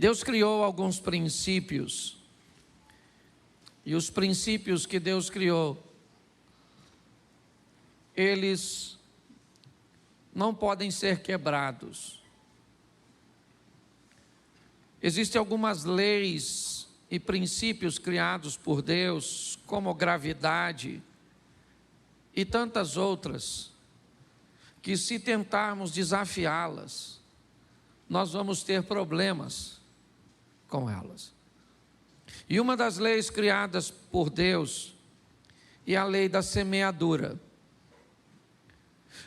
Deus criou alguns princípios, e os princípios que Deus criou, eles não podem ser quebrados. Existem algumas leis e princípios criados por Deus, como gravidade e tantas outras, que se tentarmos desafiá-las, nós vamos ter problemas com elas. E uma das leis criadas por Deus é a lei da semeadura.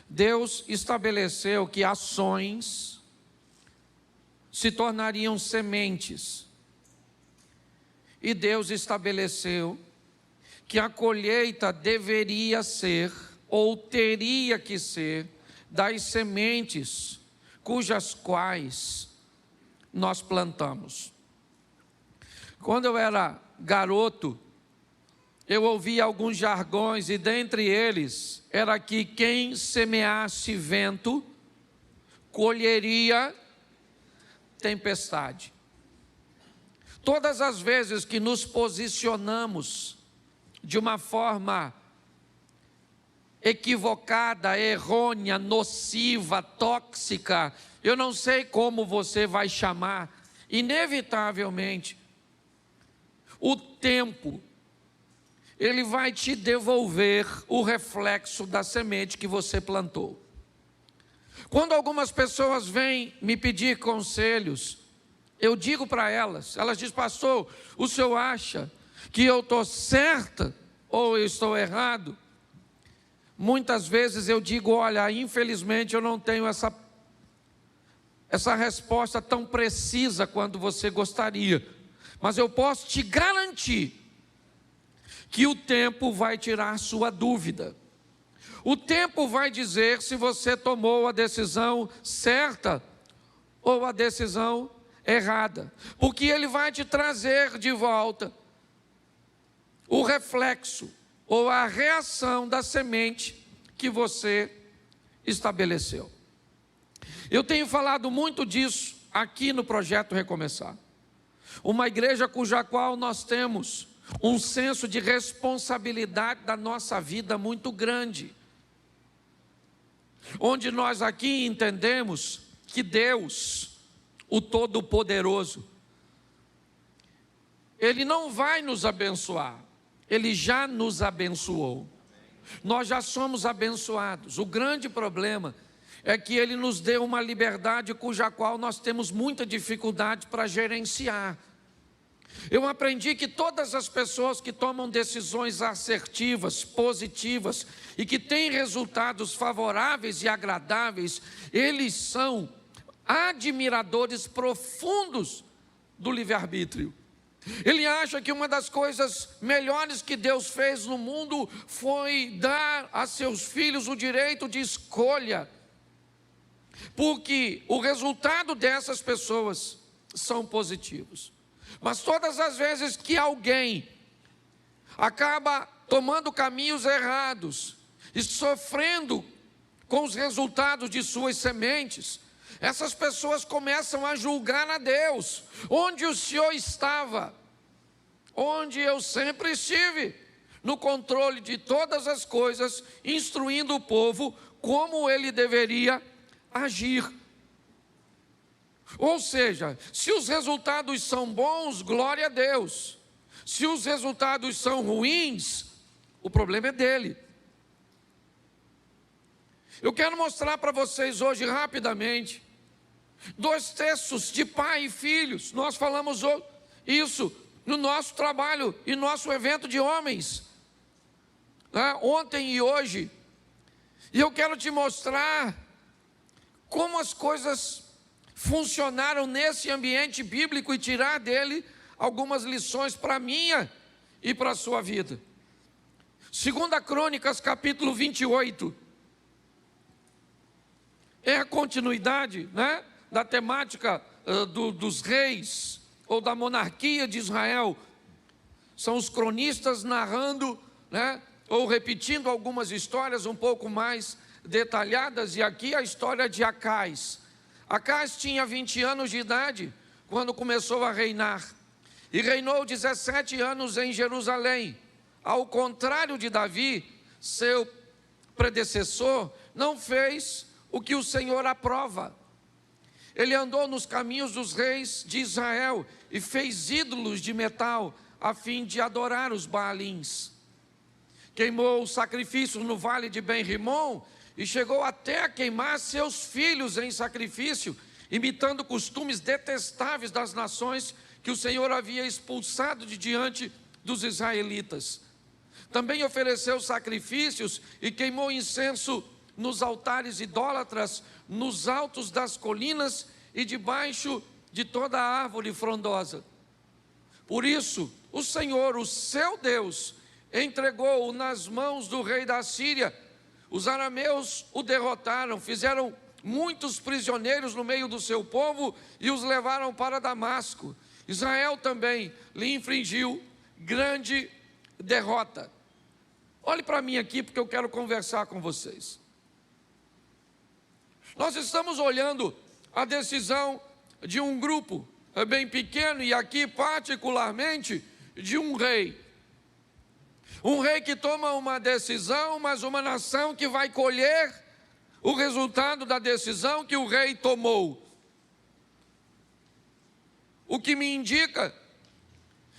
Deus estabeleceu que ações se tornariam sementes. E Deus estabeleceu que a colheita deveria ser, ou teria que ser, das sementes cujas quais nós plantamos. Quando eu era garoto, eu ouvia alguns jargões, e dentre eles era que quem semeasse vento, colheria tempestade. Todas as vezes que nos posicionamos de uma forma equivocada, errônea, nociva, tóxica, eu não sei como você vai chamar, inevitavelmente, o tempo, ele vai te devolver o reflexo da semente que você plantou. Quando algumas pessoas vêm me pedir conselhos, eu digo para elas dizem: pastor, o senhor acha que eu estou certa ou eu estou errado? Muitas vezes eu digo: olha, infelizmente eu não tenho essa resposta tão precisa quanto você gostaria, mas eu posso te garantir que o tempo vai tirar sua dúvida. O tempo vai dizer se você tomou a decisão certa ou a decisão errada, porque ele vai te trazer de volta o reflexo ou a reação da semente que você estabeleceu. Eu tenho falado muito disso aqui no Projeto Recomeçar, uma igreja cuja qual nós temos um senso de responsabilidade da nossa vida muito grande, onde nós aqui entendemos que Deus, o Todo-Poderoso, Ele não vai nos abençoar, Ele já nos abençoou. Nós já somos abençoados. O grande problema é que Ele nos deu uma liberdade cuja qual nós temos muita dificuldade para gerenciar. Eu aprendi que todas as pessoas que tomam decisões assertivas, positivas e que têm resultados favoráveis e agradáveis, eles são admiradores profundos do livre-arbítrio. Ele acha que uma das coisas melhores que Deus fez no mundo foi dar a seus filhos o direito de escolha, porque o resultado dessas pessoas são positivos. Mas todas as vezes que alguém acaba tomando caminhos errados e sofrendo com os resultados de suas sementes, essas pessoas começam a julgar a Deus. Onde o Senhor estava? Onde eu sempre estive, no controle de todas as coisas, instruindo o povo como ele deveria agir. Ou seja, se os resultados são bons, glória a Deus. Se os resultados são ruins, o problema é dele. Eu quero mostrar para vocês hoje rapidamente 2 textos de pai e filhos. Nós falamos isso no nosso trabalho e nosso evento de homens, ontem e hoje. E eu quero te mostrar como as coisas funcionaram nesse ambiente bíblico e tirar dele algumas lições para a minha e para a sua vida. 2 Crônicas, capítulo 28. É a continuidade, da temática dos reis ou da monarquia de Israel. São os cronistas narrando, ou repetindo algumas histórias um pouco mais detalhadas. E aqui a história de Acais. Acais tinha 20 anos de idade quando começou a reinar, e reinou 17 anos em Jerusalém. Ao contrário de Davi, seu predecessor, não fez o que o Senhor aprova. Ele andou nos caminhos dos reis de Israel e fez ídolos de metal a fim de adorar os Baalins. Queimou os sacrifícios no vale de Ben-Rimom e chegou até a queimar seus filhos em sacrifício, imitando costumes detestáveis das nações que o Senhor havia expulsado de diante dos israelitas. Também ofereceu sacrifícios e queimou incenso nos altares idólatras, nos altos das colinas e debaixo de toda a árvore frondosa. Por isso, o Senhor, o seu Deus, entregou-o nas mãos do rei da Síria. Os arameus o derrotaram, fizeram muitos prisioneiros no meio do seu povo e os levaram para Damasco. Israel também lhe infligiu grande derrota. Olhe para mim aqui, porque eu quero conversar com vocês. Nós estamos olhando a decisão de um grupo bem pequeno, e aqui particularmente de um rei. Um rei que toma uma decisão, mas uma nação que vai colher o resultado da decisão que o rei tomou. O que me indica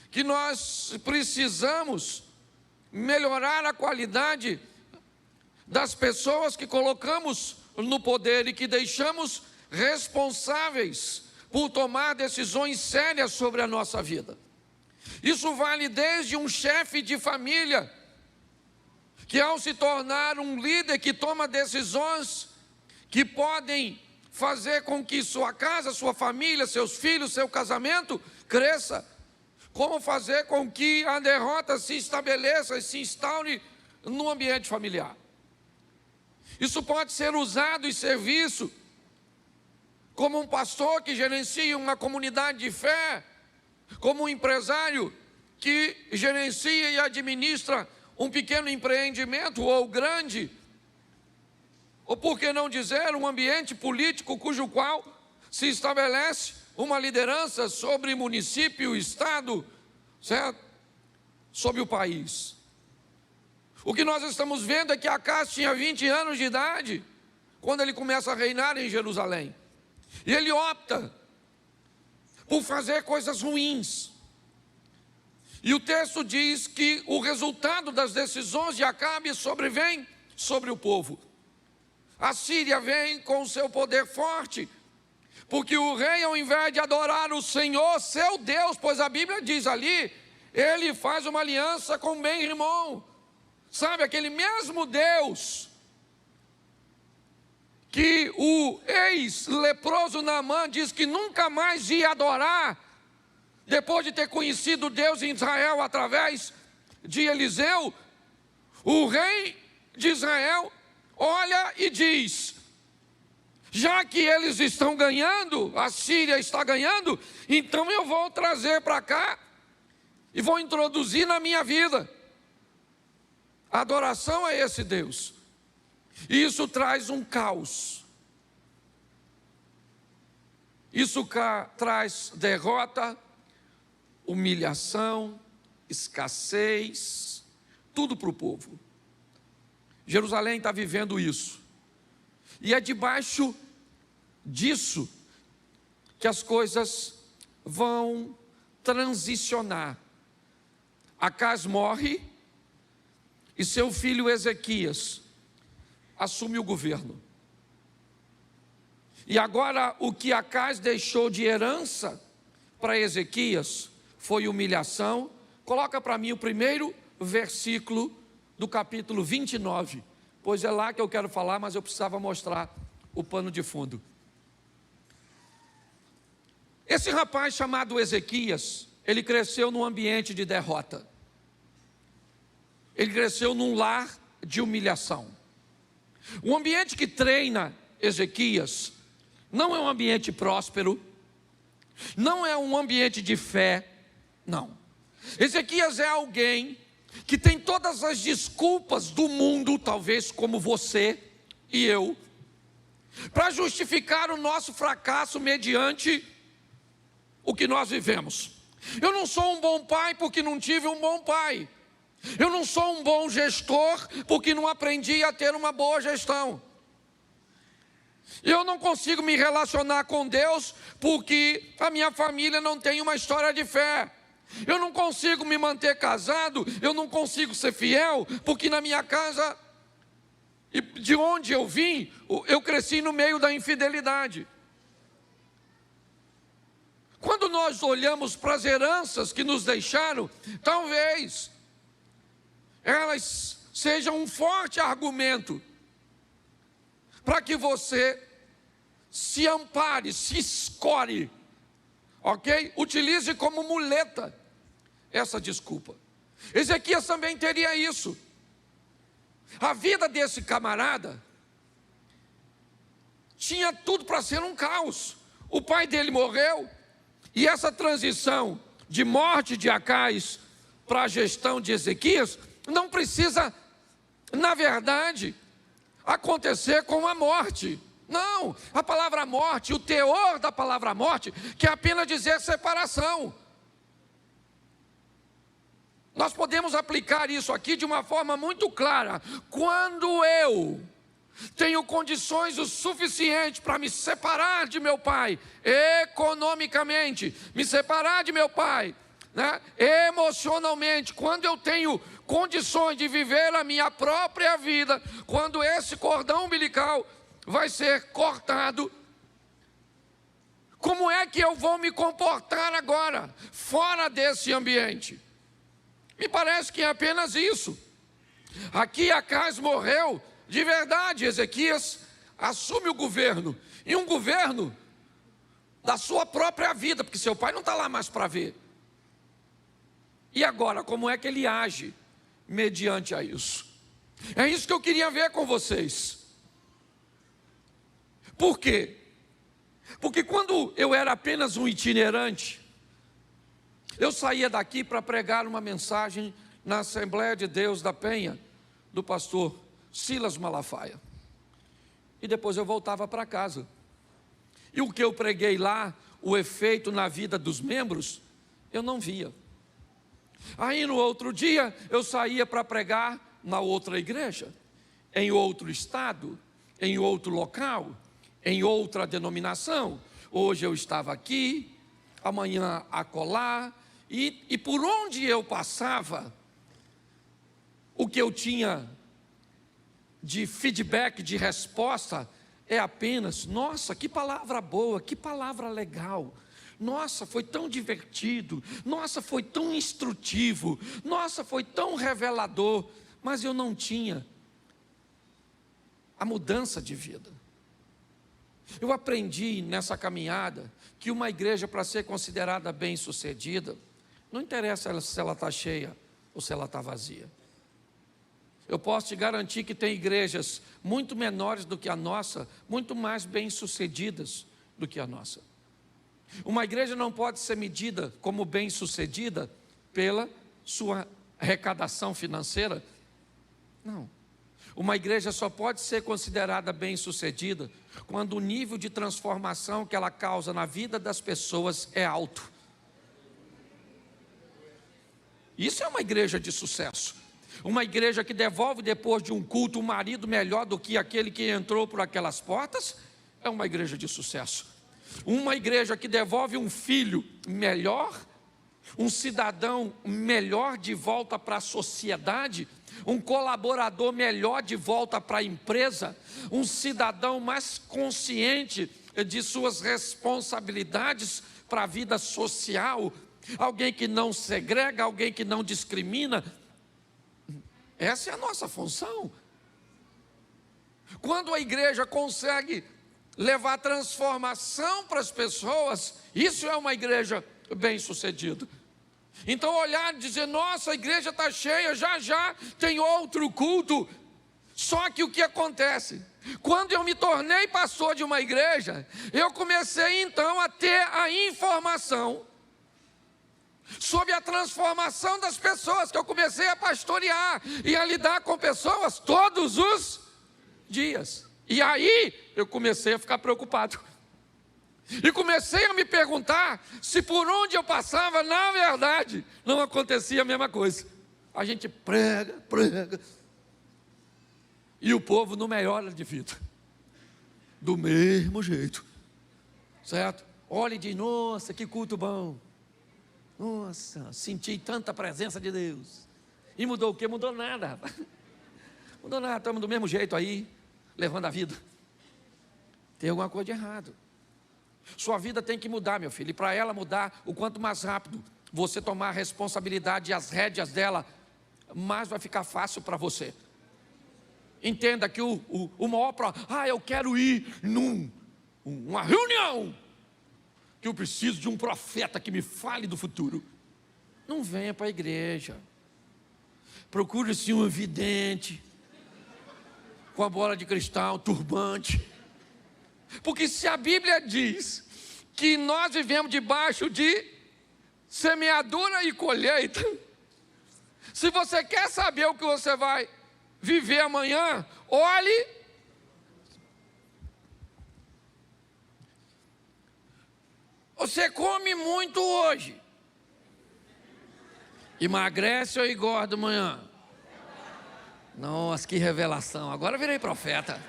que nós precisamos melhorar a qualidade das pessoas que colocamos no poder e que deixamos responsáveis por tomar decisões sérias sobre a nossa vida. Isso vale desde um chefe de família, que ao se tornar um líder que toma decisões que podem fazer com que sua casa, sua família, seus filhos, seu casamento cresça, como fazer com que a derrota se estabeleça e se instaure no ambiente familiar. Isso pode ser usado em serviço, como um pastor que gerencia uma comunidade de fé, como um empresário que gerencia e administra um pequeno empreendimento ou grande, ou por que não dizer um ambiente político cujo qual se estabelece uma liderança sobre município, estado, certo? Sobre o país. O que nós estamos vendo é que Acás tinha 20 anos de idade quando ele começa a reinar em Jerusalém. E ele opta por fazer coisas ruins. E o texto diz que o resultado das decisões de Acabe sobrevém sobre o povo. A Síria vem com o seu poder forte, porque o rei, ao invés de adorar o Senhor, seu Deus, pois a Bíblia diz ali, ele faz uma aliança com Ben-Rimom. Sabe, aquele mesmo Deus que o ex-leproso Naamã diz que nunca mais ia adorar, depois de ter conhecido Deus em Israel através de Eliseu, o rei de Israel olha e diz: já que eles estão ganhando, a Síria está ganhando, então eu vou trazer para cá e vou introduzir na minha vida a adoração a esse Deus. E isso traz um caos. Isso traz derrota, humilhação, escassez, tudo para o povo. Jerusalém está vivendo isso. E é debaixo disso que as coisas vão transicionar. Acás morre e seu filho Ezequias assume o governo. E agora o que Acás deixou de herança para Ezequias foi humilhação. Coloca para mim o primeiro versículo do capítulo 29, pois é lá que eu quero falar, mas eu precisava mostrar o pano de fundo. Esse rapaz chamado Ezequias, ele cresceu num ambiente de derrota. Ele cresceu num lar de humilhação. O ambiente que treina Ezequias não é um ambiente próspero, não é um ambiente de fé, não. Ezequias é alguém que tem todas as desculpas do mundo, talvez como você e eu, para justificar o nosso fracasso mediante o que nós vivemos. Eu não sou um bom pai porque não tive um bom pai. Eu não sou um bom gestor porque não aprendi a ter uma boa gestão. Eu não consigo me relacionar com Deus porque a minha família não tem uma história de fé. Eu não consigo me manter casado, eu não consigo ser fiel porque na minha casa, de onde eu vim, eu cresci no meio da infidelidade. Quando nós olhamos para as heranças que nos deixaram, talvez elas sejam um forte argumento para que você se ampare, se escore, ok? Utilize como muleta essa desculpa. Ezequias também teria isso. A vida desse camarada tinha tudo para ser um caos. O pai dele morreu, e essa transição de morte de Acais para a gestão de Ezequias não precisa, na verdade, acontecer com a morte. Não, a palavra morte, o teor da palavra morte, quer apenas dizer separação. Nós podemos aplicar isso aqui de uma forma muito clara. Quando eu tenho condições o suficiente para me separar de meu pai, economicamente, me separar de meu pai, né, emocionalmente, quando eu tenho condições de viver a minha própria vida, quando esse cordão umbilical vai ser cortado, como é que eu vou me comportar agora, fora desse ambiente? Me parece que é apenas isso. Aqui Acais morreu, de verdade, Ezequias assume o governo, e um governo da sua própria vida, porque seu pai não está lá mais para ver. E agora, como é que ele age mediante a isso? É isso que eu queria ver com vocês. Por quê? Porque quando eu era apenas um itinerante, eu saía daqui para pregar uma mensagem na Assembleia de Deus da Penha, do pastor Silas Malafaia. E depois eu voltava para casa. E o que eu preguei lá, o efeito na vida dos membros, eu não via. Aí no outro dia, eu saía para pregar na outra igreja, em outro estado, em outro local, em outra denominação. Hoje eu estava aqui, amanhã acolá, e por onde eu passava, o que eu tinha de feedback, de resposta, é apenas: nossa, que palavra boa, que palavra legal, nossa, foi tão divertido, nossa, foi tão instrutivo, nossa, foi tão revelador, mas eu não tinha a mudança de vida. Eu aprendi nessa caminhada que uma igreja, para ser considerada bem-sucedida, não interessa se ela está cheia ou se ela está vazia. Eu posso te garantir que tem igrejas muito menores do que a nossa, muito mais bem-sucedidas do que a nossa. Uma igreja não pode ser medida como bem-sucedida pela sua arrecadação financeira. Não. Uma igreja só pode ser considerada bem-sucedida quando o nível de transformação que ela causa na vida das pessoas é alto. Isso é uma igreja de sucesso. Uma igreja que devolve depois de um culto um marido melhor do que aquele que entrou por aquelas portas, é uma igreja de sucesso. Uma igreja que devolve um filho melhor, um cidadão melhor de volta para a sociedade, um colaborador melhor de volta para a empresa, um cidadão mais consciente de suas responsabilidades para a vida social, alguém que não segrega, alguém que não discrimina. Essa é a nossa função. Quando a igreja consegue levar transformação para as pessoas, isso é uma igreja bem-sucedida. Então olhar e dizer: nossa, a igreja está cheia, já já tem outro culto. Só que o que acontece? Quando eu me tornei pastor de uma igreja, eu comecei então a ter a informação sobre a transformação das pessoas, que eu comecei a pastorear e a lidar com pessoas todos os dias. E aí eu comecei a ficar preocupado. E comecei a me perguntar se por onde eu passava, na verdade, não acontecia a mesma coisa. A gente prega, e o povo não melhora de vida. Do mesmo jeito. Certo? Olha e diz, nossa, que culto bom. Nossa, senti tanta presença de Deus. E mudou o quê? Mudou nada, rapaz. Mudou nada, estamos do mesmo jeito aí, levando a vida. Tem alguma coisa de errado. Sua vida tem que mudar, meu filho. E para ela mudar, o quanto mais rápido você tomar a responsabilidade e as rédeas dela, mais vai ficar fácil para você. Entenda que o maior eu quero ir numa reunião, que eu preciso de um profeta que me fale do futuro. Não venha para a igreja. Procure-se um vidente, com a bola de cristal, turbante. Porque se a Bíblia diz que nós vivemos debaixo de semeadura e colheita, se você quer saber o que você vai viver amanhã, olhe. Você come muito hoje, emagrece ou engorda amanhã? Nossa, que revelação, agora eu virei profeta.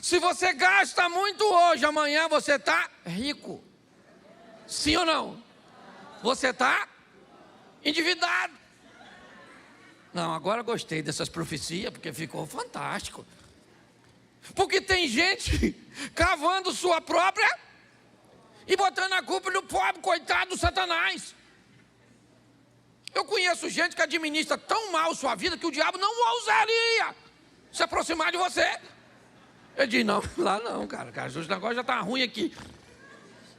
Se você gasta muito hoje, amanhã você está rico. Sim ou não? Você está endividado. Não, agora gostei dessas profecias, porque ficou fantástico. Porque tem gente cavando sua própria e botando a culpa no pobre, coitado do Satanás. Eu conheço gente que administra tão mal sua vida que o diabo não ousaria se aproximar de você. Eu disse, não, lá não, cara, o negócio já está ruim aqui.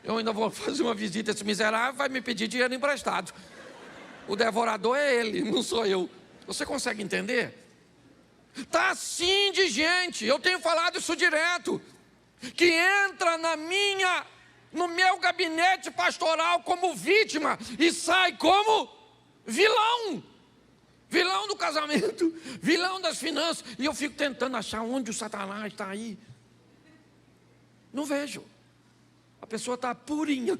Eu ainda vou fazer uma visita a esse miserável, vai me pedir dinheiro emprestado. O devorador é ele, não sou eu. Você consegue entender? Está assim de gente, eu tenho falado isso direto, que entra no meu gabinete pastoral como vítima e sai como vilão. Vilão do casamento, vilão das finanças. E eu fico tentando achar onde o Satanás está aí. Não vejo. A pessoa está purinha,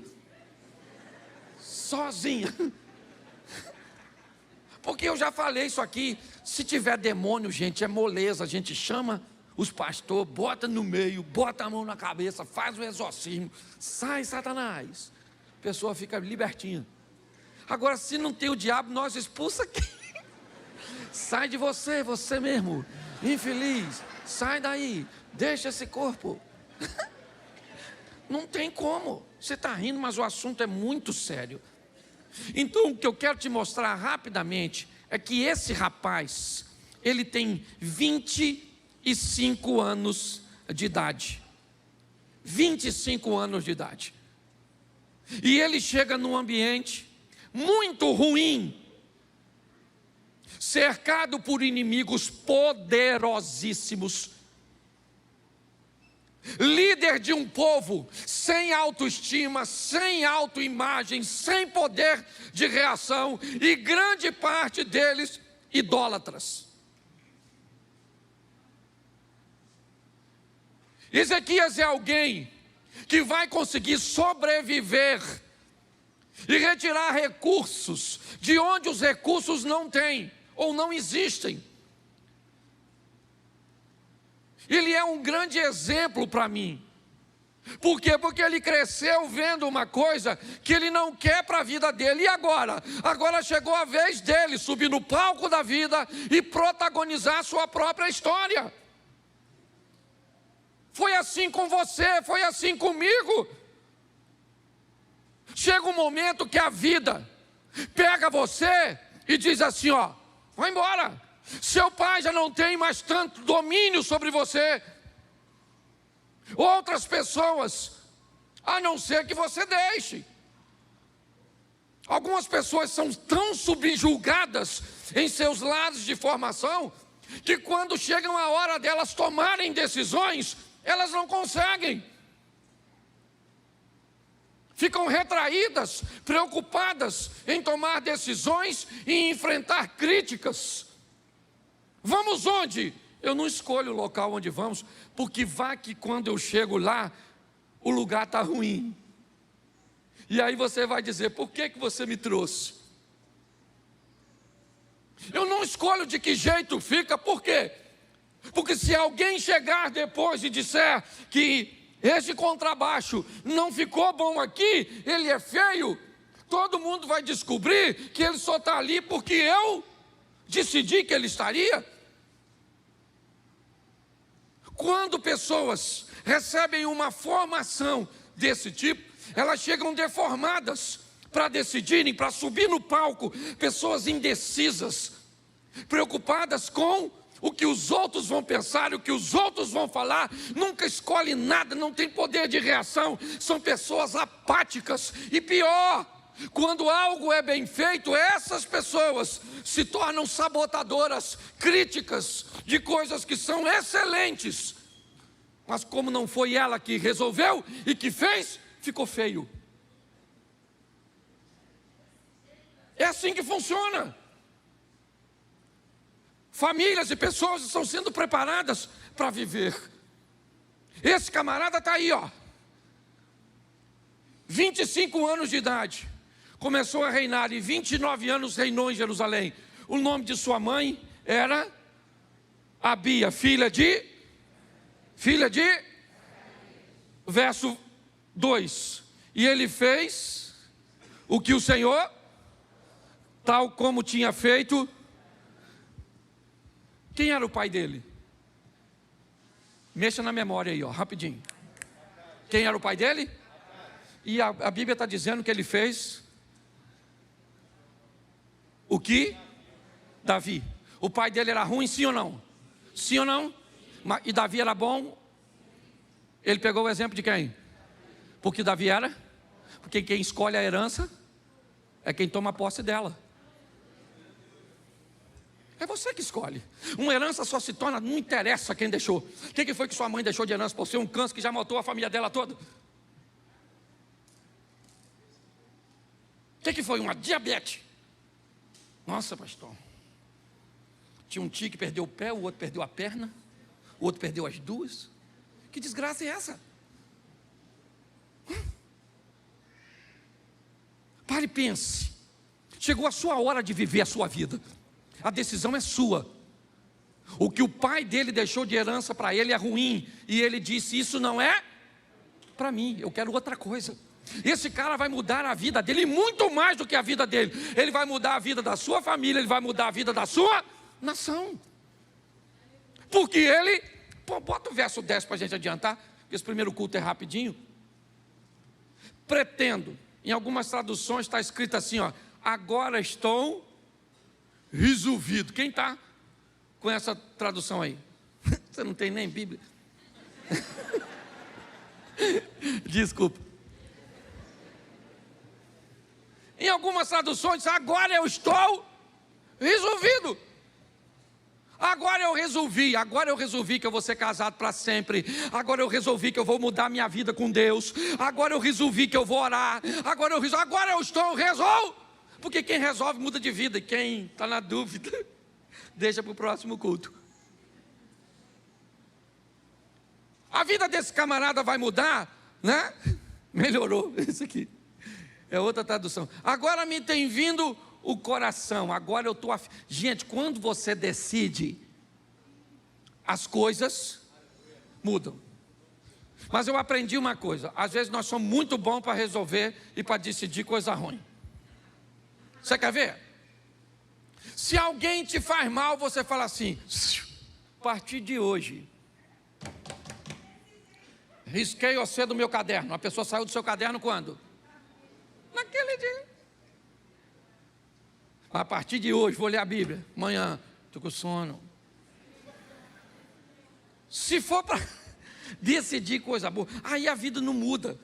sozinha. Porque eu já falei isso aqui. Se tiver demônio, gente, é moleza. A gente chama os pastores, bota no meio, bota a mão na cabeça, faz o exorcismo. Sai, Satanás. A pessoa fica libertinha. Agora, se não tem o diabo, nós expulsa aqui. Sai de você, você mesmo, infeliz, sai daí, deixa esse corpo. Não tem como, você está rindo, mas o assunto é muito sério. Então, o que eu quero te mostrar rapidamente é que esse rapaz, ele tem 25 anos de idade. 25 anos de idade. E ele chega num ambiente muito ruim, cercado por inimigos poderosíssimos, líder de um povo sem autoestima, sem autoimagem, sem poder de reação, e grande parte deles idólatras. Ezequias é alguém que vai conseguir sobreviver e retirar recursos de onde os recursos não têm ou não existem. Ele é um grande exemplo para mim. Por quê? Porque ele cresceu vendo uma coisa que ele não quer para a vida dele. E agora? Agora chegou a vez dele subir no palco da vida e protagonizar a sua própria história. Foi assim com você, foi assim comigo. Chega um momento que a vida pega você e diz assim, ó, vai embora. Seu pai já não tem mais tanto domínio sobre você. Outras pessoas, a não ser que você deixe. Algumas pessoas são tão subjugadas em seus lados de formação, que quando chega a hora delas tomarem decisões, elas não conseguem. Ficam retraídas, preocupadas em tomar decisões e enfrentar críticas. Vamos onde? Eu não escolho o local onde vamos, porque vai que quando eu chego lá, o lugar está ruim. E aí você vai dizer, por que você me trouxe? Eu não escolho de que jeito fica, por quê? Porque se alguém chegar depois e disser que esse contrabaixo não ficou bom aqui, ele é feio, todo mundo vai descobrir que ele só está ali porque eu decidi que ele estaria. Quando pessoas recebem uma formação desse tipo, elas chegam deformadas para decidirem, para subir no palco. Pessoas indecisas, preocupadas com o que os outros vão pensar, o que os outros vão falar, nunca escolhe nada, não tem poder de reação, são pessoas apáticas. E pior, quando algo é bem feito, essas pessoas se tornam sabotadoras, críticas de coisas que são excelentes, mas como não foi ela que resolveu e que fez, ficou feio. É assim que funciona. Famílias e pessoas estão sendo preparadas para viver. Esse camarada está aí, 25 anos de idade, começou a reinar, e 29 anos reinou em Jerusalém. O nome de sua mãe era Abia, filha de verso 2. E ele fez o que o Senhor, tal como tinha feito. Quem era o pai dele? Mexa na memória aí, rapidinho. Quem era o pai dele? E a Bíblia está dizendo que ele fez o que? Davi. O pai dele era ruim, sim ou não? Sim ou não? E Davi era bom? Ele pegou o exemplo de quem? Porque Davi era? Porque quem escolhe a herança é quem toma posse dela. É você que escolhe. Uma herança só se torna, não interessa quem deixou. O que foi que sua mãe deixou de herança para você? Um câncer que já matou a família dela toda? O que foi? Uma diabetes? Nossa, pastor. Tinha um tio que perdeu o pé, o outro perdeu a perna, o outro perdeu as duas. Que desgraça é essa? Pare e pense. Chegou a sua hora de viver a sua vida. A decisão é sua. O que o pai dele deixou de herança para ele é ruim, e ele disse, isso não é para mim, eu quero outra coisa. Esse cara vai mudar a vida dele, muito mais do que a vida dele. Ele vai mudar a vida da sua família, ele vai mudar a vida da sua nação. Porque ele, bota o verso 10 para a gente adiantar, porque esse primeiro culto é rapidinho. Pretendo, em algumas traduções está escrito assim, agora estou resolvido. Quem está com essa tradução aí? Você não tem nem Bíblia? Desculpa. Em algumas traduções, agora eu estou resolvido. Agora eu resolvi que eu vou ser casado para sempre. Agora eu resolvi que eu vou mudar minha vida com Deus. Agora eu resolvi que eu vou orar. Agora eu estou resolvido. Porque quem resolve muda de vida, e quem está na dúvida, deixa para o próximo culto. A vida desse camarada vai mudar, né? Melhorou, esse aqui. É outra tradução. Agora me tem vindo o coração, agora eu estou... Gente, quando você decide, as coisas mudam. Mas eu aprendi uma coisa, às vezes nós somos muito bons para resolver e para decidir coisa ruim. Você quer ver? Se alguém te faz mal, você fala assim, a partir de hoje, risquei você do meu caderno. A pessoa saiu do seu caderno quando? Naquele dia. A partir de hoje, vou ler a Bíblia. Amanhã, estou com sono. Se for para decidir coisa boa, aí a vida não muda.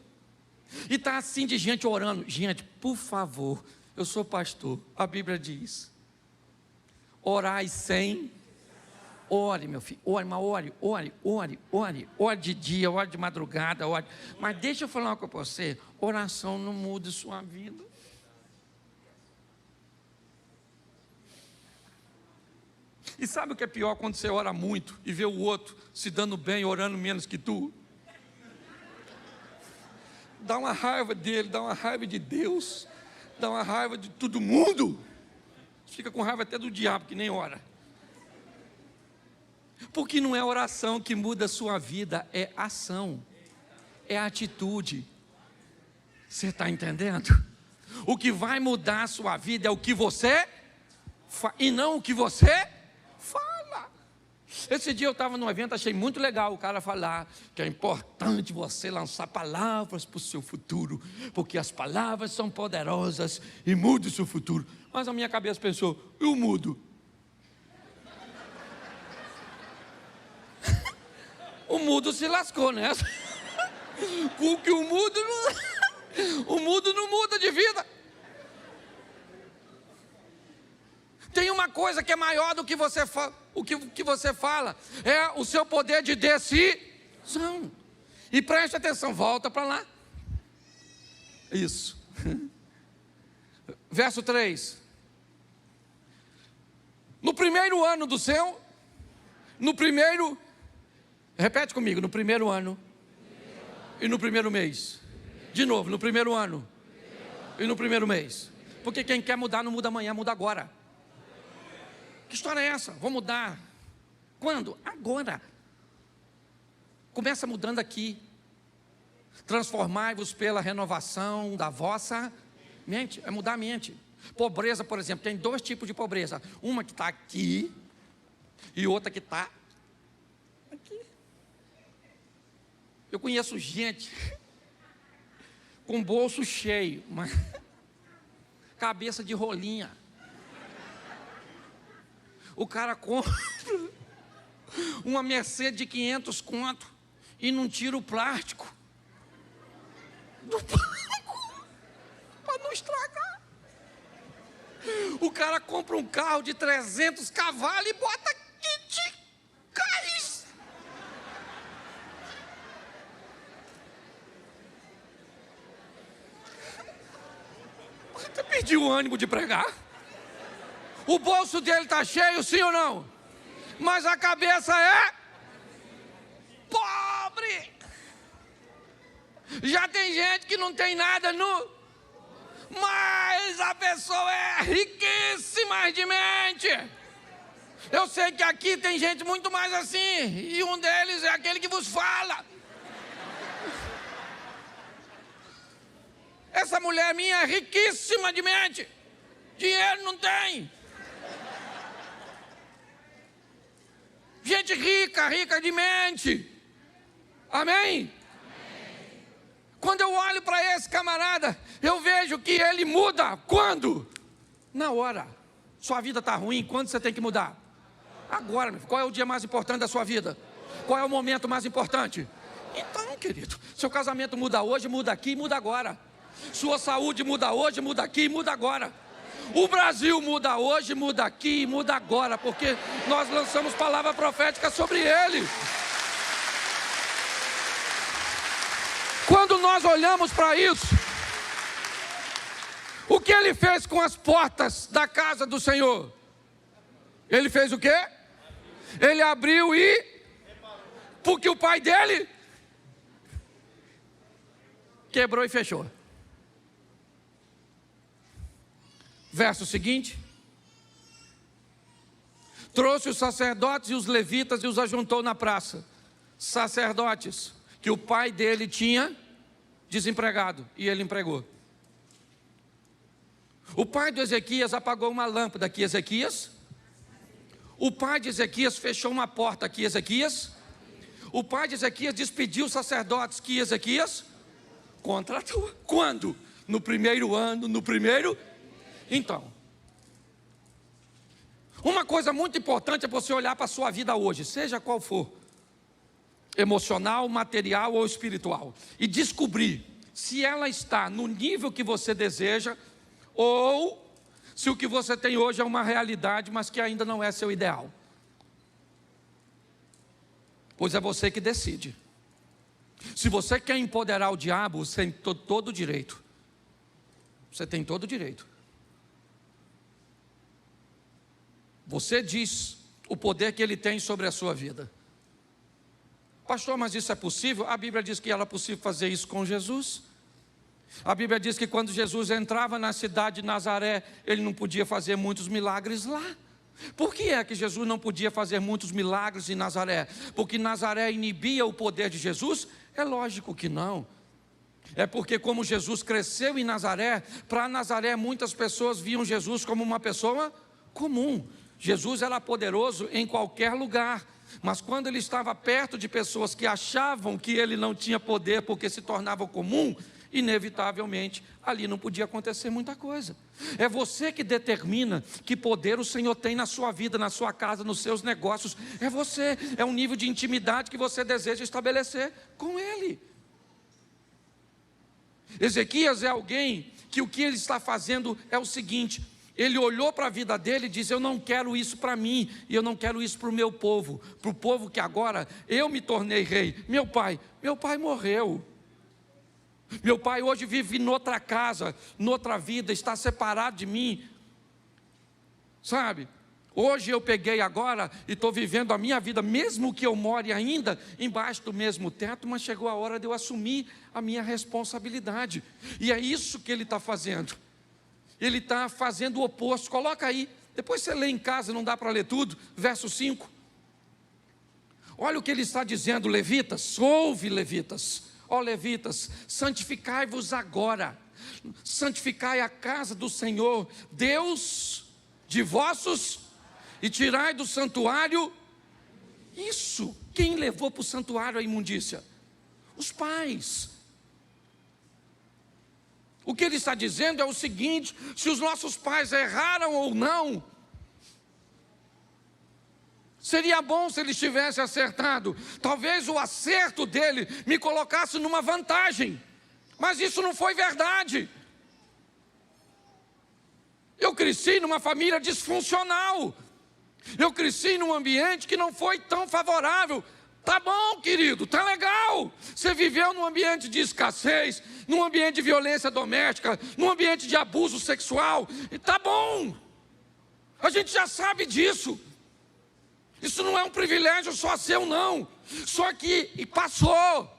E está assim de gente orando. Gente, por favor, eu sou pastor. A Bíblia diz, orai sem... Ore, meu filho, ore, mas ore de dia, ore de madrugada, ore. Mas deixa eu falar uma coisa para você, oração não muda sua vida. E sabe o que é pior? Quando você ora muito e vê o outro se dando bem, orando menos que tu. Dá uma raiva dele, dá uma raiva de Deus, dá uma raiva de todo mundo. Fica com raiva até do diabo, que nem ora. Porque não é oração que muda a sua vida, é ação, é atitude. Você está entendendo? O que vai mudar a sua vida é o que você faz, e não o que você fala. Esse dia eu estava num evento, achei muito legal o cara falar que é importante você lançar palavras para o seu futuro, porque as palavras são poderosas e mudam o seu futuro. Mas a minha cabeça pensou, eu mudo. O mudo se lascou nessa. Porque o mudo não muda de vida. Tem uma coisa que é maior do que você o que você fala, é o seu poder de decisão. E preste atenção, volta para lá. Isso. Verso 3. No primeiro ano do seu, repete comigo, no primeiro ano e no primeiro mês. De novo, no primeiro ano e no primeiro mês. Porque quem quer mudar não muda amanhã, muda agora. Que história é essa? Vou mudar. Quando? Agora. Começa mudando aqui. Transformai-vos pela renovação da vossa mente. É mudar a mente. Pobreza, por exemplo, tem dois tipos de pobreza. Uma que está aqui e outra que está aqui. Eu conheço gente com bolso cheio, mas cabeça de rolinha. O cara compra uma Mercedes de 500 conto e não tira o plástico do banco para não estragar. O cara compra um carro de 300 cavalos e bota kit Caris. Você perdeu o ânimo de pregar? O bolso dele está cheio, sim ou não? Mas a cabeça é pobre. Já tem gente que não tem nada mas a pessoa é riquíssima de mente. Eu sei que aqui tem gente muito mais assim, e um deles é aquele que vos fala. Essa mulher minha é riquíssima de mente. Dinheiro não tem. Gente rica de mente. Amém? Quando eu olho para esse camarada, eu vejo que ele muda. Quando? Na hora. Sua vida está ruim, quando você tem que mudar? Agora. Qual é o dia mais importante da sua vida? Qual é o momento mais importante? Então, querido, seu casamento muda hoje, muda aqui, muda agora. Sua saúde muda hoje, muda aqui, muda agora. O Brasil muda hoje, muda aqui, muda agora, porque nós lançamos palavra profética sobre ele. Quando nós olhamos para isso, o que ele fez com as portas da casa do Senhor? Ele fez o quê? Ele abriu porque o pai dele quebrou e fechou. Verso seguinte. Trouxe os sacerdotes e os levitas e os ajuntou na praça. Sacerdotes que o pai dele tinha desempregado e ele empregou. O pai de Ezequias apagou uma lâmpada aqui, Ezequias. O pai de Ezequias fechou uma porta aqui, Ezequias. O pai de Ezequias despediu os sacerdotes que Ezequias contratou. Quando? No primeiro ano, Então, uma coisa muito importante é você olhar para a sua vida hoje, seja qual for, emocional, material ou espiritual, e descobrir se ela está no nível que você deseja, ou se o que você tem hoje é uma realidade, mas que ainda não é seu ideal. Pois é você que decide. Se você quer empoderar o diabo, você tem todo o direito. Você tem todo o direito. Você diz o poder que Ele tem sobre a sua vida. Pastor, mas isso é possível? A Bíblia diz que era possível fazer isso com Jesus. A Bíblia diz que quando Jesus entrava na cidade de Nazaré, Ele não podia fazer muitos milagres lá. Por que é que Jesus não podia fazer muitos milagres em Nazaré? Porque Nazaré inibia o poder de Jesus? É lógico que não. É porque como Jesus cresceu em Nazaré, para Nazaré muitas pessoas viam Jesus como uma pessoa comum. Jesus era poderoso em qualquer lugar, mas quando Ele estava perto de pessoas que achavam que Ele não tinha poder porque se tornava comum, inevitavelmente ali não podia acontecer muita coisa. É você que determina que poder o Senhor tem na sua vida, na sua casa, nos seus negócios. É você, é um nível de intimidade que você deseja estabelecer com Ele. Ezequias é alguém que o que ele está fazendo é o seguinte: ele olhou para a vida dele e disse: eu não quero isso para mim, e eu não quero isso para o meu povo, para o povo que agora eu me tornei rei. Meu pai morreu. Meu pai hoje vive noutra casa, noutra vida, está separado de mim. Sabe? Hoje eu peguei agora e estou vivendo a minha vida, mesmo que eu more ainda embaixo do mesmo teto, mas chegou a hora de eu assumir a minha responsabilidade. E é isso que ele está fazendo. Ele está fazendo o oposto. Coloca aí, depois você lê em casa, não dá para ler tudo, verso 5. Olha o que ele está dizendo, levitas, ouve levitas. Ó levitas, santificai-vos agora, santificai a casa do Senhor, Deus de vossos, e tirai do santuário, isso, quem levou para o santuário a imundícia? Os pais. O que ele está dizendo é o seguinte: se os nossos pais erraram ou não, seria bom se eles tivessem acertado. Talvez o acerto dele me colocasse numa vantagem, mas isso não foi verdade. Eu cresci numa família disfuncional. Eu cresci num ambiente que não foi tão favorável. Tá bom, querido, tá legal. Você viveu num ambiente de escassez, num ambiente de violência doméstica, num ambiente de abuso sexual. E tá bom. A gente já sabe disso. Isso não é um privilégio só seu, não. Só que passou.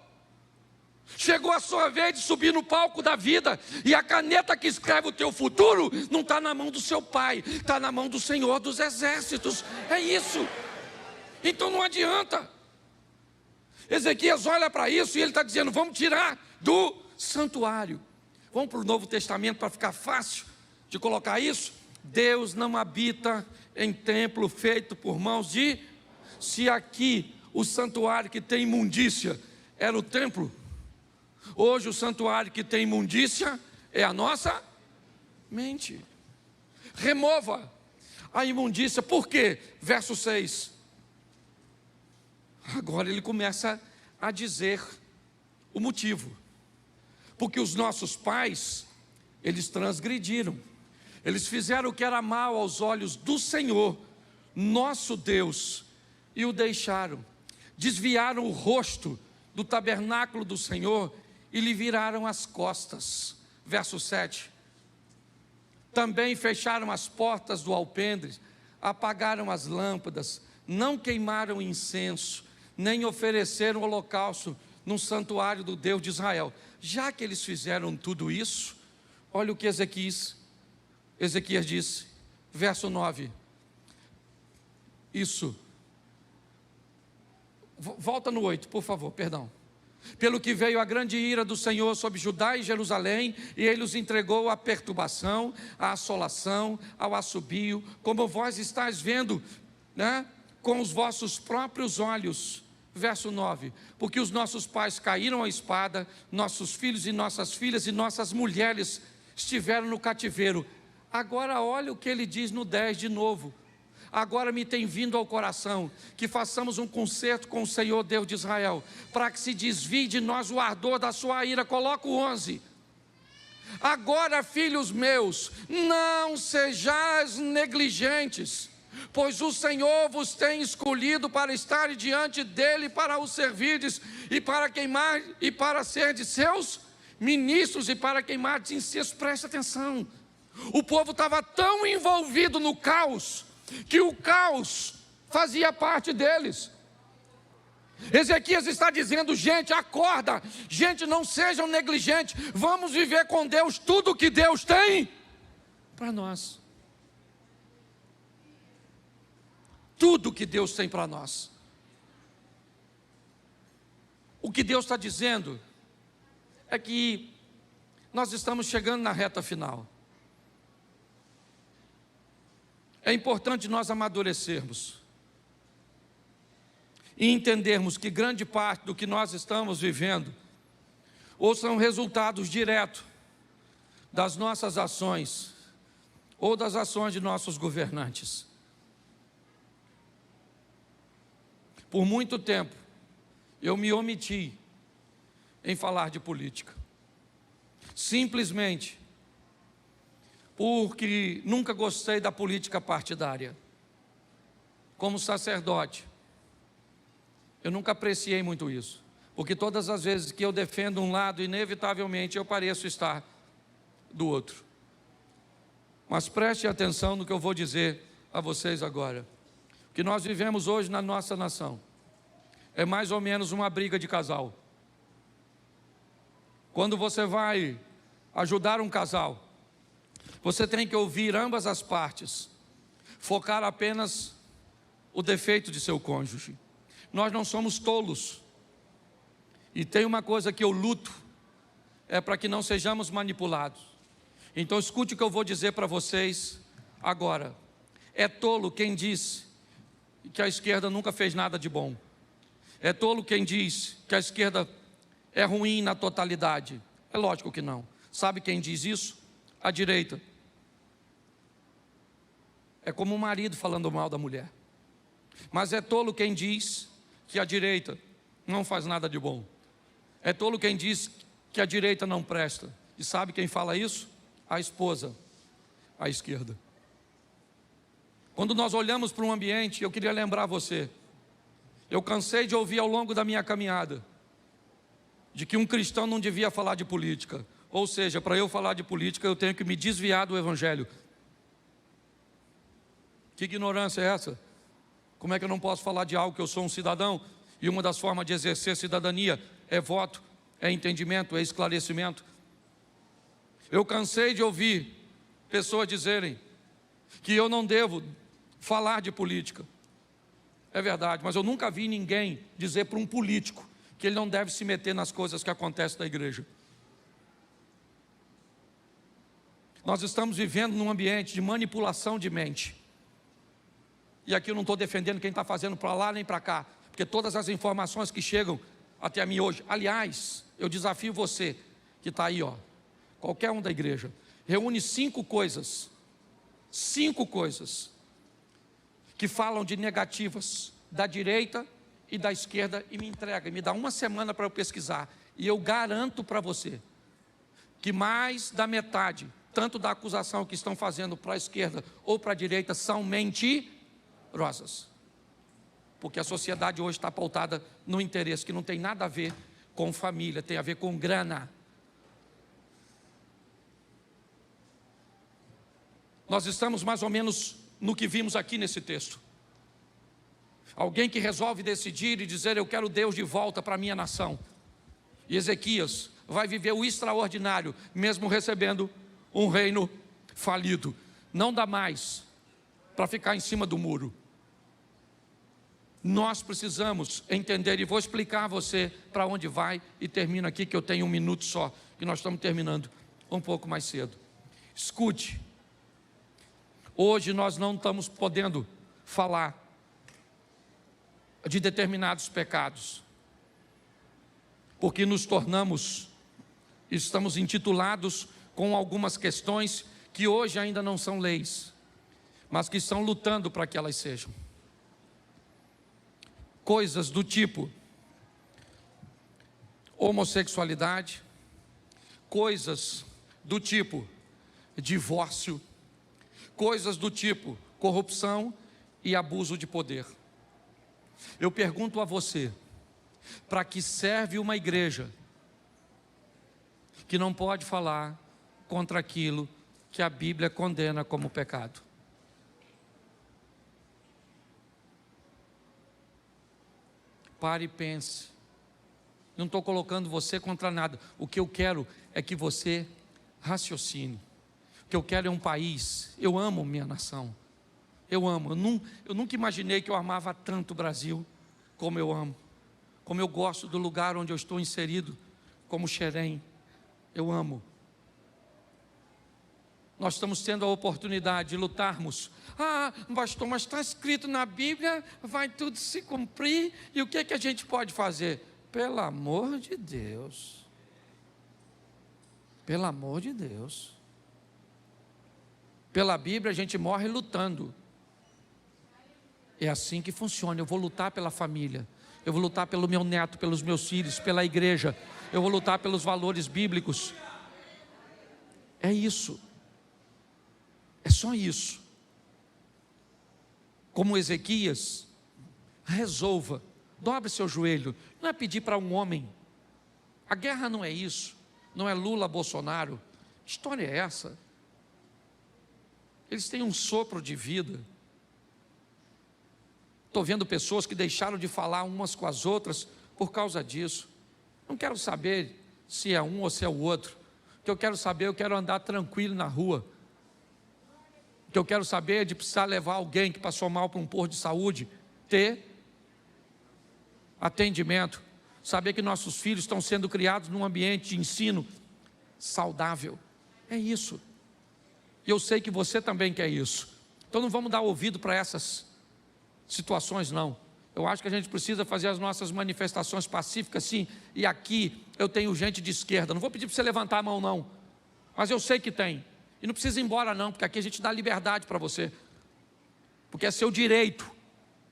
Chegou a sua vez de subir no palco da vida, e a caneta que escreve o teu futuro não está na mão do seu pai, está na mão do Senhor dos Exércitos. É isso. Então não adianta. Ezequias olha para isso e ele está dizendo: vamos tirar do santuário. Vamos para o Novo Testamento para ficar fácil de colocar isso. Deus não habita em templo feito por mãos de... Se aqui o santuário que tem imundícia era o templo, hoje o santuário que tem imundícia é a nossa mente. Remova a imundícia. Por quê? Verso 6. Agora ele começa a dizer o motivo. Porque os nossos pais, eles transgrediram. Eles fizeram o que era mal aos olhos do Senhor, nosso Deus, e o deixaram. Desviaram o rosto do tabernáculo do Senhor e lhe viraram as costas. Verso 7. Também fecharam as portas do alpendre, apagaram as lâmpadas, não queimaram incenso, nem ofereceram holocausto no santuário do Deus de Israel. Já que eles fizeram tudo isso, olha o que Ezequias disse, verso 9. Isso. Volta no 8, por favor, perdão. Pelo que veio a grande ira do Senhor sobre Judá e Jerusalém, e ele os entregou à perturbação, à assolação, ao assobio, como vós estáis vendo, né, com os vossos próprios olhos. Verso 9, porque os nossos pais caíram à espada, nossos filhos e nossas filhas e nossas mulheres estiveram no cativeiro. Agora olha o que ele diz no 10 de novo. Agora me tem vindo ao coração que façamos um concerto com o Senhor Deus de Israel, para que se desvie de nós o ardor da sua ira. Coloca o 11. Agora, filhos meus, não sejais negligentes, pois o Senhor vos tem escolhido para estar diante dele, para o servirdes, e para queimar, e para ser de seus ministros, e para queimar de incenso. Presta atenção. O povo estava tão envolvido no caos, que o caos fazia parte deles. Ezequias está dizendo: gente, acorda, gente, não sejam negligentes, vamos viver com Deus tudo o que Deus tem para nós. Tudo que Deus tem para nós. O que Deus está dizendo é que nós estamos chegando na reta final. É importante nós amadurecermos e entendermos que grande parte do que nós estamos vivendo ou são resultados diretos das nossas ações ou das ações de nossos governantes. Por muito tempo, eu me omiti em falar de política, simplesmente porque nunca gostei da política partidária. Como sacerdote, eu nunca apreciei muito isso, porque todas as vezes que eu defendo um lado, inevitavelmente eu pareço estar do outro. Mas preste atenção no que eu vou dizer a vocês agora. O que nós vivemos hoje na nossa nação é mais ou menos uma briga de casal. Quando você vai ajudar um casal, você tem que ouvir ambas as partes, focar apenas o defeito de seu cônjuge. Nós não somos tolos. E tem uma coisa que eu luto, é para que não sejamos manipulados. Então escute o que eu vou dizer para vocês agora. É tolo quem diz que a esquerda nunca fez nada de bom. É tolo quem diz que a esquerda é ruim na totalidade. É lógico que não. Sabe quem diz isso? A direita. É como um marido falando mal da mulher. Mas é tolo quem diz que a direita não faz nada de bom. É tolo quem diz que a direita não presta. E sabe quem fala isso? A esposa, a esquerda. Quando nós olhamos para um ambiente, eu queria lembrar você, eu cansei de ouvir ao longo da minha caminhada, de que um cristão não devia falar de política. Ou seja, para eu falar de política, eu tenho que me desviar do evangelho. Que ignorância é essa? Como é que eu não posso falar de algo que eu sou um cidadão? E uma das formas de exercer cidadania é voto, é entendimento, é esclarecimento. Eu cansei de ouvir pessoas dizerem que eu não devo falar de política. É verdade, mas eu nunca vi ninguém dizer para um político que ele não deve se meter nas coisas que acontecem na igreja. Nós estamos vivendo num ambiente de manipulação de mente. E aqui eu não estou defendendo quem está fazendo para lá nem para cá, porque todas as informações que chegam até mim hoje, aliás, eu desafio você que está aí, qualquer um da igreja, reúne 5 coisas que falam de negativas da direita e da esquerda e me entrega, me dá uma semana para eu pesquisar, e eu garanto para você que mais da metade, tanto da acusação que estão fazendo para a esquerda ou para a direita, são mentirosas, porque a sociedade hoje está pautada no interesse que não tem nada a ver com família, tem a ver com grana. Nós estamos mais ou menos no que vimos aqui nesse texto. Alguém que resolve decidir e dizer: eu quero Deus de volta para a minha nação. E Ezequias vai viver o extraordinário, mesmo recebendo um reino falido. Não dá mais para ficar em cima do muro. Nós precisamos entender, e vou explicar a você para onde vai, e termino aqui que eu tenho 1 minuto só, que nós estamos terminando um pouco mais cedo. Escute. Hoje nós não estamos podendo falar de determinados pecados, porque nos tornamos, estamos intitulados com algumas questões que hoje ainda não são leis, mas que estão lutando para que elas sejam. Coisas do tipo homossexualidade, coisas do tipo divórcio, coisas do tipo corrupção e abuso de poder. Eu pergunto a você, para que serve uma igreja que não pode falar contra aquilo que a Bíblia condena como pecado? Pare e pense. Não estou colocando você contra nada. O que eu quero é que você raciocine. O que eu quero é um país. Eu amo minha nação. Eu amo. Eu nunca imaginei que eu amava tanto o Brasil como eu amo. Como eu gosto do lugar onde eu estou inserido, como Xerém. Eu amo. Nós estamos tendo a oportunidade de lutarmos. Pastor, mas está escrito na Bíblia, vai tudo se cumprir. E o que é que a gente pode fazer? Pelo amor de Deus. Pelo amor de Deus. Pela Bíblia a gente morre lutando. É assim que funciona. Eu vou lutar pela família. Eu vou lutar pelo meu neto, pelos meus filhos, pela igreja. Eu vou lutar pelos valores bíblicos. É isso. É só isso. Como Ezequias, resolva. Dobre seu joelho. Não é pedir para um homem. A guerra não é isso. Não é Lula, Bolsonaro. Que história é essa? Eles têm um sopro de vida. Estou vendo pessoas que deixaram de falar umas com as outras por causa disso. Não quero saber se é um ou se é o outro. O que eu quero saber, eu quero andar tranquilo na rua. O que eu quero saber é de precisar levar alguém que passou mal para um posto de saúde, ter atendimento, saber que nossos filhos estão sendo criados num ambiente de ensino saudável. É isso. E eu sei que você também quer isso. Então não vamos dar ouvido para essas situações, não. Eu acho que a gente precisa fazer as nossas manifestações pacíficas, sim. E aqui eu tenho gente de esquerda. Não vou pedir para você levantar a mão, não. Mas eu sei que tem. E não precisa ir embora, não, porque aqui a gente dá liberdade para você. Porque é seu direito.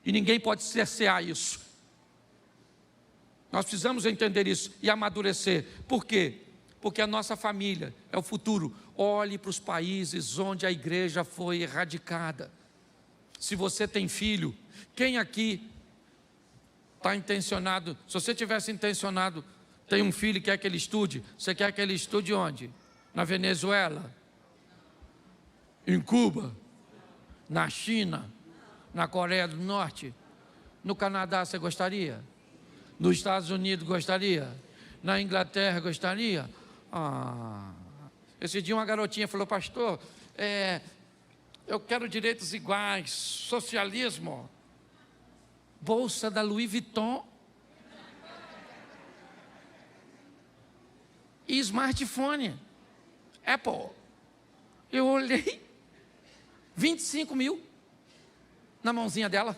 E ninguém pode cercear isso. Nós precisamos entender isso e amadurecer. Por quê? Porque a nossa família é o futuro. Olhe para os países onde a igreja foi erradicada. Se você tem filho, quem aqui está intencionado? Se você tivesse intencionado, tem um filho que quer que ele estude, você quer que ele estude onde? Na Venezuela? Em Cuba? Na China? Na Coreia do Norte? No Canadá você gostaria? Nos Estados Unidos gostaria? Na Inglaterra gostaria? Esse dia uma garotinha falou: pastor, eu quero direitos iguais, socialismo, bolsa da Louis Vuitton e smartphone, Apple. Eu olhei, 25 mil na mãozinha dela,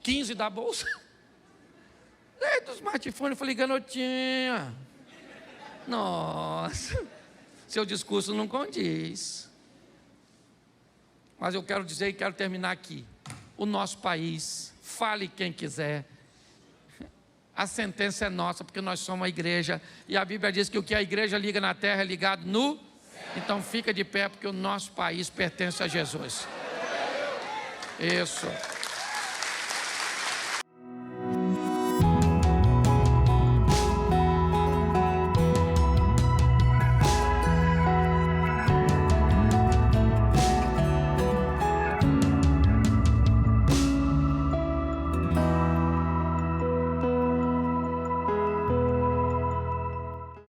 15 da bolsa, do smartphone. Eu falei: garotinha, nossa, seu discurso não condiz. Mas eu quero dizer e quero terminar aqui. O nosso país, fale quem quiser, a sentença é nossa, porque nós somos a igreja, e a Bíblia diz que o que a igreja liga na terra é ligado no céu. Então fica de pé, porque o nosso país pertence a Jesus. Isso.